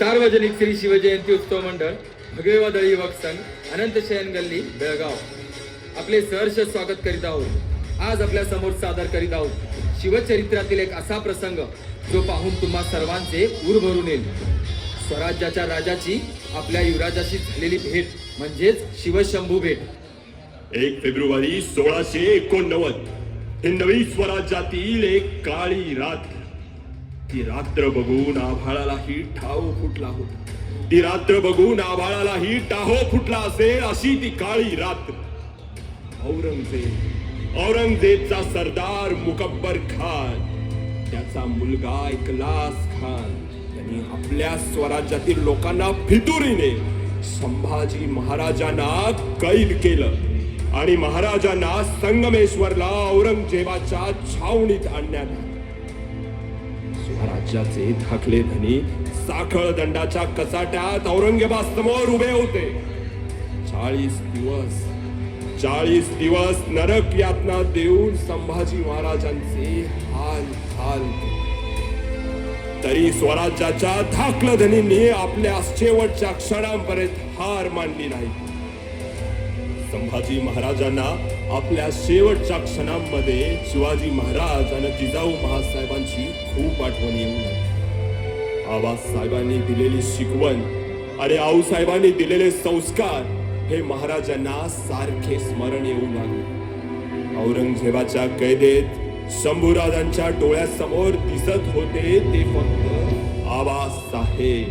सार्वजनिक श्री शिवजयंती उत्सव मंडळ भगवेवादळी युवक संघ अनंत शयन गल्ली बेळगाव आपले सहर्ष स्वागत करीत आहोत. आज आपल्या समोर सादर करीत आहोत शिवचरित्रातील एक असा प्रसंग जो पाहून तुम्हा सर्वांचे ऊर भरून येईल. स्वराज्याच्या राजाची आपल्या युवराजाशी झालेली भेट म्हणजेच शिवशंभू भेट. 1 फेब्रुवारी 1689 हे नवी स्वराज्यातील एक काळी रात्र. ती रात्र बघून आभाळालाही ठाव फुटला होता. ती रात्र बघून आभाळालाही टाहो फुटला असेल अशी ती काळी रात्र. औरंगजेबचा सरदार मुकब्बर खान, त्याचा मुलगा इकलास खान यांनी आपल्या स्वराज्यातील लोकांना फितुरीने संभाजी महाराजांना कैद केलं आणि महाराजांना संगमेश्वरला औरंगजेबाच्या छावणीत आणण्यात आलं. स्वराज्याचे धाकले धनी साखळ दंडाच्या कचाट्यात औरंगजेबासमोर उभे होते. 40 दिवस नरक यातना देऊन संभाजी महाराजांचे हाल हाल. तरी स्वराज्याच्या धाकल धनींनी आपल्या शेवटच्या क्षणांपर्यंत हार मानली नाही. संभाजी महाराजांना आपल्या शेवटच्या क्षणांमध्ये शिवाजी महाराज आणि जिजाऊ महासाहेबांची खूप आठवण येऊ लागली. आबासाहेबांनी दिलेली शिकवण आणि आऊसाहेबांनी दिलेले संस्कार हे महाराजांना सारखे स्मरण येऊ लागले. औरंगजेबाच्या कैदेत शंभूराजांच्या डोळ्यासमोर दिसत होते ते फक्त आबासाहेब.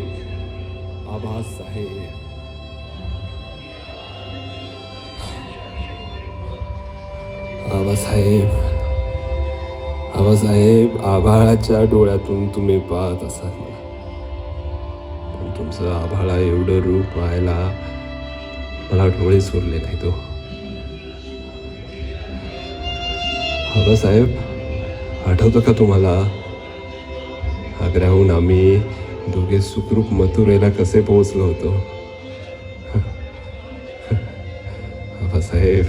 आबासाहेब, आभाळाच्या डोळ्यातून तुम्ही पाहत असाल, पण तुमचं आभाळा एवढं रूप पाहायला मला डोळे सोडले नाही. तो आबासाहेब, आठवतं का तुम्हाला आग्र्याहून आम्ही दोघे सुखरूप मथुरेला कसे पोहोचलो होतो? आबासाहेब,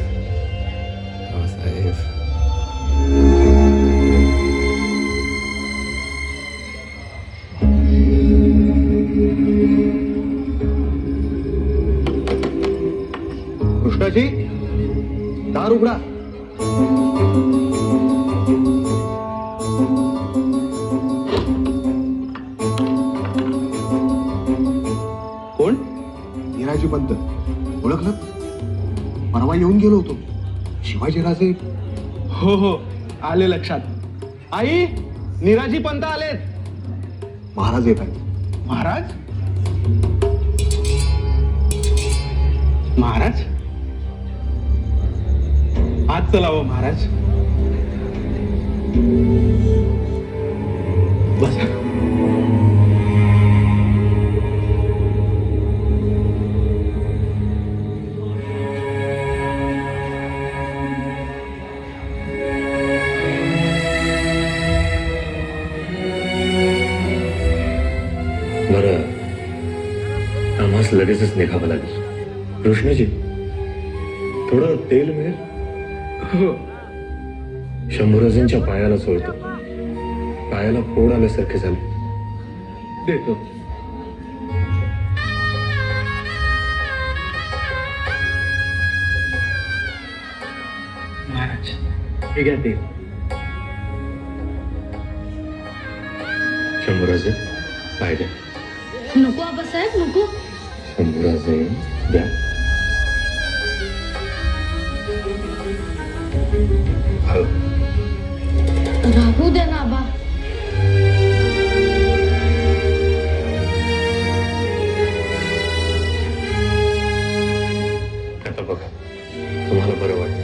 कृष्णाजी, दार उघडा. कोण? निराजी पंत. ओळखलं? परवा येऊन गेलो होतो. शिवाजीराजे. हो, आले लक्षात. आई, निराजी पंत आलेत. महाराज येत आहेत. महाराज? महाराज आज चलावं. महाराज बसा. बरं, आम्हास लगेचच निघावं लागेल. कृष्णजी, थोडं तेल मिळेल? हो. शंभूराजांच्या पायाला चोळतो. पायाला फोड आल्यासारखे झाले. देतो. महाराज, हे घ्या तेल. शंभूराजे, पाय द्या. नको आबासाहेब, नको. शंभूराजे, द्या. राहू द्या ना आबा. आता बघा, तुम्हाला बरं वाटतं?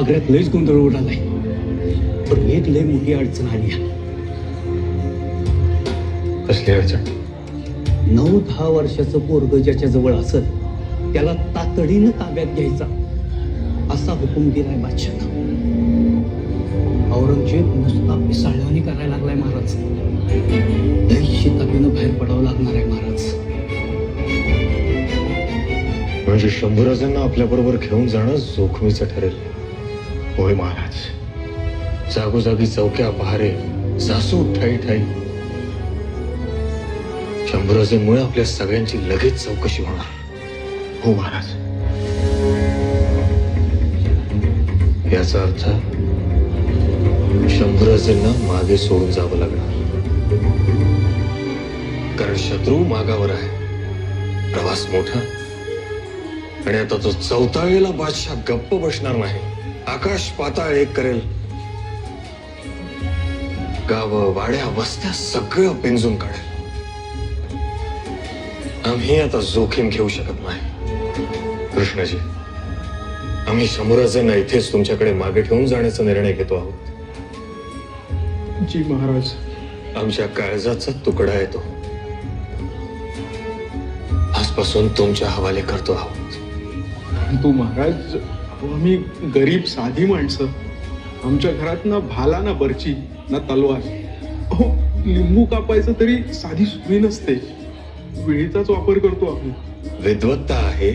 आग्र्यात लयच गोंधळ उडालाय, पण एक लय मोठी अडचण आली आहे. कसली अडचण? 9-10 वर्षाचं पोरग ज्याच्या जवळ असेल त्याला तातडीनं ताब्यात घ्यायचा असा हुकूम दिलाय बादशाहनं. औरंगजेब नुसता पिसाळ्यावानी करायला लागलाय महाराज. लय शिताबीनं बाहेर पडावं लागणार आहे महाराज. म्हणजे शंभूराजांना आपल्या बरोबर घेऊन जाणं जोखमीचं ठरेल. होय महाराज. जागोजागी चौक्या पहारे, सासू ठाई ठाई. शंभूराजांमुळे आपल्या सगळ्यांची लगेच चौकशी होणार. हो महाराज. याचा अर्थ शंभूराजांना मागे सोडून जावं लागणार, कारण शत्रू मागावर आहे. प्रवास मोठा, आणि आता तो चौथावेला बादशाह गप्प बसणार नाही. आकाश पाताळ एक करेल. गावं, वाड्या, वस्त्या सगळं पिंजून काढेल. आम्ही आता जोखीम घेऊ शकत नाही. कृष्णाजी, आम्ही शंभूराजांना इथेच तुमच्याकडे मागे ठेवून जाण्याचा निर्णय घेतो आहोत. जी महाराज. आमच्या काळजाचा तुकडा आहे तो. आजपासून तुमच्या हवाले करतो आहोत. तू महाराज, आम्ही गरीब साधी माणसं. आमच्या घरात ना भाला ना बर्ची ना तलवार. अहो, लिंबू कापायचं तरी साधी सुरी नसते. विळीचाच वापर करतो आम्ही. विद्वत्ता आहे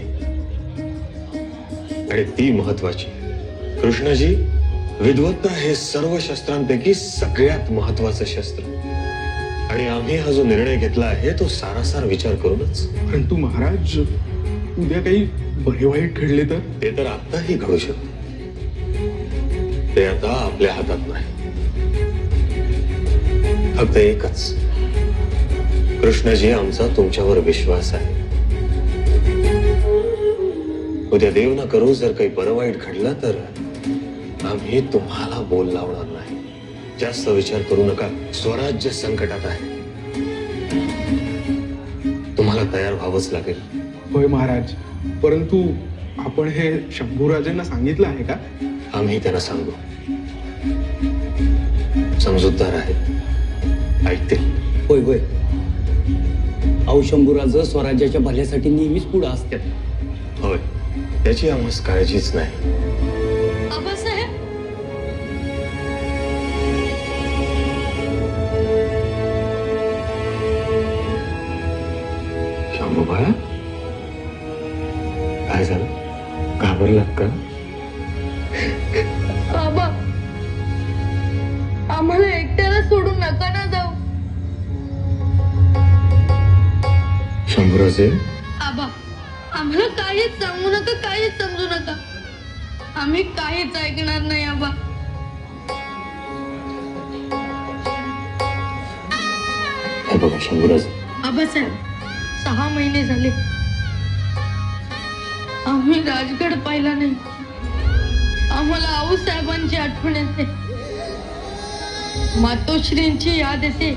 आणि ती महत्वाची. कृष्णजी, विद्वत्ता हे सर्व शस्त्रांपैकी सगळ्यात महत्वाचं शस्त्र. आणि आम्ही हा जो निर्णय घेतला आहे तो सारासार विचार करूनच. परंतु महाराज, उद्या काही बरे वाईट घडले तर? ते तर आताही घडू शकते. ते आता आपल्या हातात नाही. फक्त एकच, कृष्णजी, आमचा तुमच्यावर विश्वास आहे. उद्या देव न करू जर काही बरं वाईट घडलं तर आम्ही तुम्हाला बोल लावणार नाही. जास्त विचार करू नका. स्वराज्य संकटात आहे. तुम्हाला तयार व्हावंच लागेल. होय महाराज, परंतु आपण हे शंभूराजांना सांगितलं आहे का? आम्ही त्यांना सांगू. समजूतदार आहेत, ऐकतील. होय होय. अहो, शंभूराज स्वराज्याच्या भल्यासाठी नेहमीच पुढे असतात. होय, त्याची आम्हाला काळजीच नाही. आबासाहेब, शांभू बाळा, काय झालं? घाबरलात का? आबा, आम्हाला एकट्याला सोडून नका ना जाऊ. शंभूराजे, आबा, आम्हाला काहीच सांगू नका, काहीच समजू नका. आम्ही काहीच ऐकणार नाही आबा. हे बघा शंभूराजे, आबासाहेब, 6 महिने झाले आम्ही राजगड पाहिला नाही. आम्हाला आऊसाहेबांची आठवण येते, मातोश्रींची याद येते.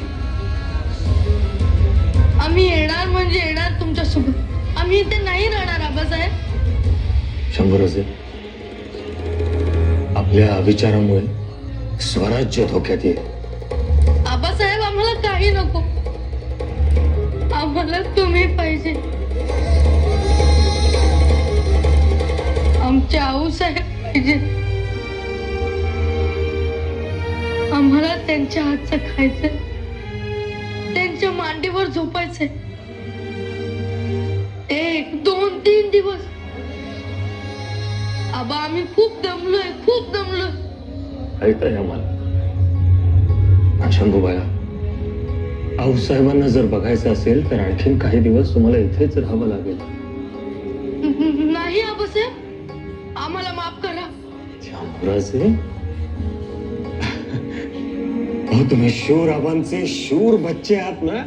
आम्ही येणार म्हणजे येणार तुमच्यासोबत. आम्ही इथे नाही राहणार आबासाहेब. शंभूराजे, आपल्या विचारामुळे स्वराज्य धोक्यात येईल. आबासाहेब, आम्हाला काही नको. आम्हाला तुम्ही पाहिजे. आमचे आऊसाहेब पाहिजे. आम्हाला त्यांच्या हातचं खायचं, त्यांच्या मांडीवर झोपायचंय. 1, 2, 3 दिवस. आबा, आम्ही खूप दमलोय, खूप दमलोय. ऐकताय आम्हाला? शंभूबाया, आऊसाहेबांना जर बघायचं असेल तर आणखीन काही दिवस तुम्हाला इथेच राहावं लागेल. नाही आबासाहेब, आम्हाला माफ करा. शंभूराजे, अहो, तुम्ही शूर आबांचे शूर बच्चे आहात ना,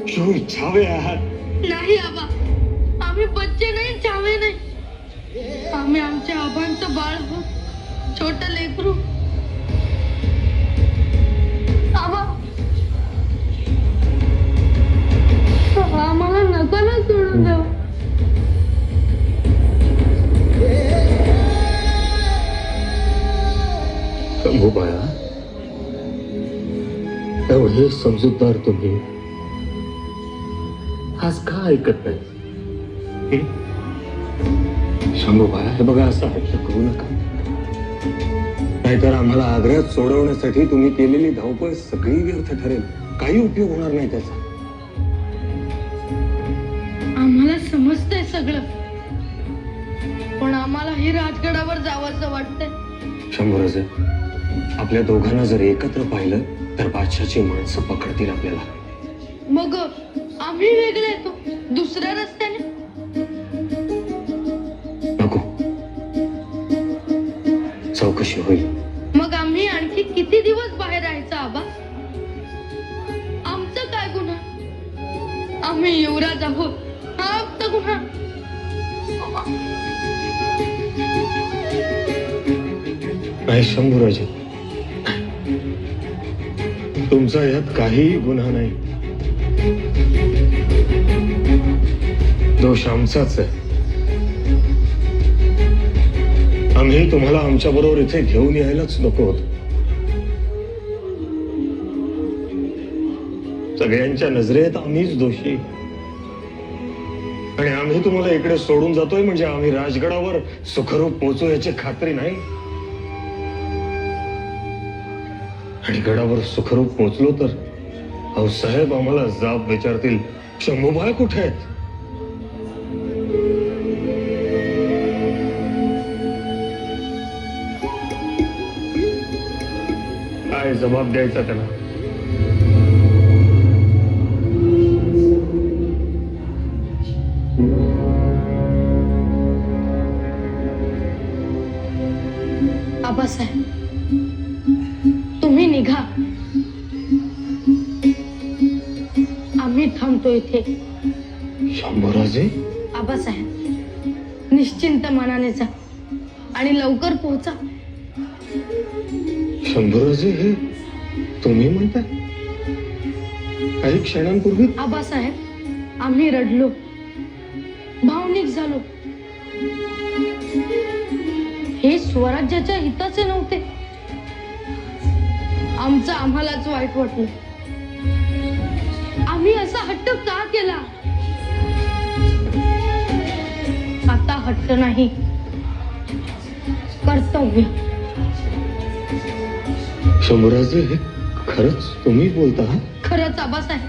शूर छावे आहात. नाही आबा, आम्ही बच्चे नाही, चावे नाही. आम्ही आमच्या आबांचं बाळ आहोत, छोट लेकरू. आबा, आम्हाला नका ना सोडून जाऊ. एवढे समजूतदार तुम्ही आज का ऐकत नाही? शंभूबाया, हे बघा, असं हट्ट करू नका. नाहीतर आम्हाला आग्र्यात सोडवण्यासाठी तुम्ही केलेली धावपळ सगळी व्यर्थ ठरेल. काही उपयोग होणार नाही त्याचा. आम्हाला समजतंय सगळं, पण आम्हालाही राजगडावर जावंसं वाटतंय. शंभूराजे, आपल्या दोघांना जर एकत्र पाहिलं तर बादशाची माणसं पकडतील आपल्याला. मग आम्ही वेगळे येतो दुसऱ्या रस्त्याने. नको, चौकशी होईल. मग आम्ही आणखी किती दिवस बाहेर राहायचं आबा? आमचं काय गुन्हा? आम्ही युवराज आहोत, हा आमचा गुन्हा. नाही शंभूराजे, तुमचा यात काहीही गुन्हा नाही. दोष आमचाच आहे. आम्ही तुम्हाला आमच्या बरोबर इथे घेऊन यायलाच नको होत. सगळ्यांच्या नजरेत आम्हीच दोषी, आणि आम्ही तुम्हाला इकडे सोडून जातोय म्हणजे आम्ही राजगडावर सुखरूप पोहोचू याची खात्री नाही. आणि गडावर सुखरूप पोहोचलो तर अहो साहेब आम्हाला जाब विचारतील, शंभूबाई कुठे आहेत? काय जबाब द्यायचा त्याला? आबासाहेब, तुम्ही निघा, आम्ही थांबतो इथे. शंभूराजे, आबासाहेब, निश्चिंत मनाने जा आणि लवकर पोहोचा. शंभूराजे, हे तुम्ही म्हणता? काही क्षणांपूर्वी आबासाहेब, आम्ही रडलो, भावनिक झालो. हे स्वराज्याच्या हिताचे नव्हते. आमचं आम्हालाच वाईट वाटलं. आम्ही असा हट्ट का केला? आता हट्ट नाही, कर्तव्य. शंभूराजे, हे खरंच तुम्ही बोलता? खरंच आबासाहेब,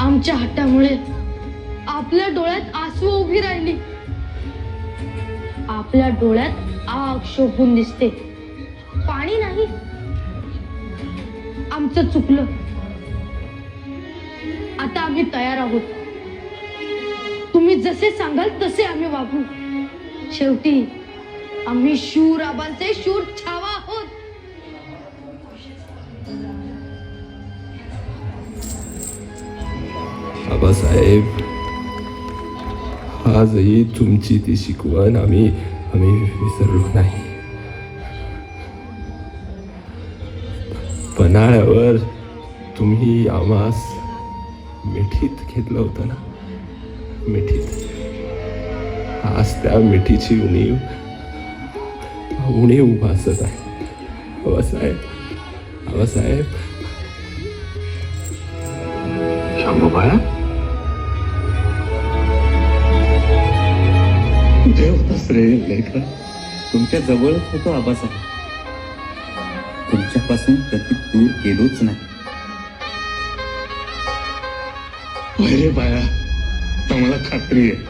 आमच्या हट्टामुळे आपल्या डोळ्यात आसू उभी राहिली. आपल्या डोळ्यात आग शोभून दिसते, पाणी नाही. आमचं चुकलं. आता आम्ही तयार आहोत. तुम्ही जसे सांगाल तसे आम्ही वागू. शेवटी आम्ही शूर आबांचे शूर छावा आहोत. आबासाहेब, आजही तुमची ती शिकवण आम्ही विसरलो नाही. पन्हाळ्यावर तुम्ही आम्हास मिठीत घेतलं होतं ना, मिठीत. आज त्या मिठीची उणीव भासत आहे. आबासाहेब, आबासाहेब. शंभूबाया, देवदास रे लेखा, तुमच्या जवळच होतो आबासाहेब. तुमच्यापासून कधी दूर गेलोच नाही. अरे बाया, आम्हाला खात्री आहे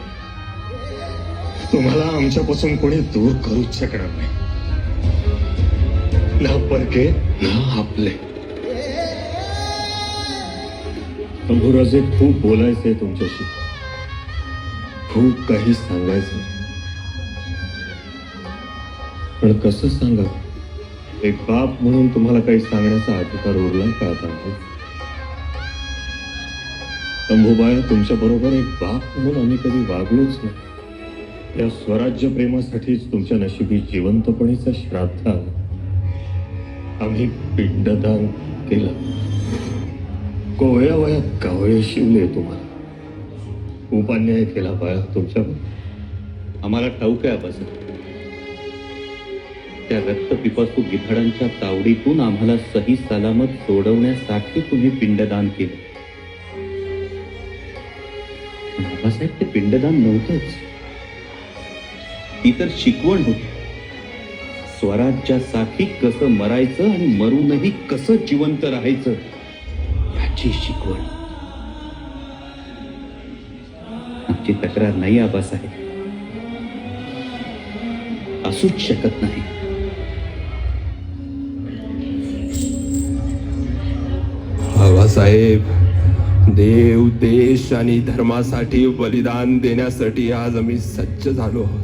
तुम्हाला आमच्यापासून कोणी दूर करूच शकणार नाही. ना परके ना आपले. शंभूराजे, खूप बोलायचंय तुमच्याशी, खूप काही सांगायचं, पण कसं सांगा? एक बाप म्हणून तुम्हाला काही सांगण्याचा अधिकार उरला का आता? शंभूबाया, तुमच्या बरोबर एक बाप म्हणून आम्ही कधी वागलोच नाही. या स्वराज्य प्रेमासाठीच तुमच्या नशिबी जिवंतपणीचा श्राद्ध आला. आम्ही पिंडदान केलं. कोवळ्या वयात कावळे शिवले तुम्हाला. खूप अन्याय केला बाया तुमच्यावर. आम्हाला ठाऊक आहे आबासाहेब. त्या रक्तपिपासू गिधाडांच्या तावडीतून आम्हाला सही सलामत सोडवण्यासाठी तुम्ही पिंडदान केलं. पण बाबासाहेब, ते पिंडदान नव्हतंच, ती तर शिकवण होती. स्वराज्यासाठी कसं मरायचं आणि मरूनही कसं जिवंत राहायचं याची शिकवण. आमची तक्रार नाही आबासाहेब, असूच शकत नाही. बाबासाहेब, देव, देश आणि धर्मासाठी बलिदान देण्यासाठी आज आम्ही सज्ज झालो आहोत.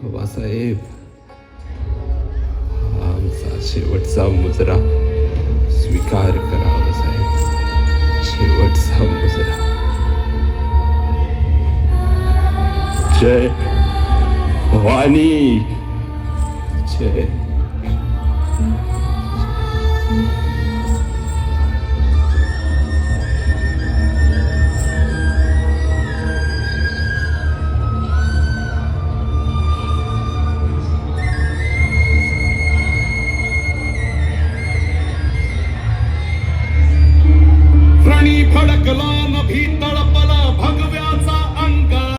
बाबासाहेब, आमचा शेवटचा मुजरा स्वीकार करा. बाबासाहेब, शेवटचा मुजरा. जय भवानी, जय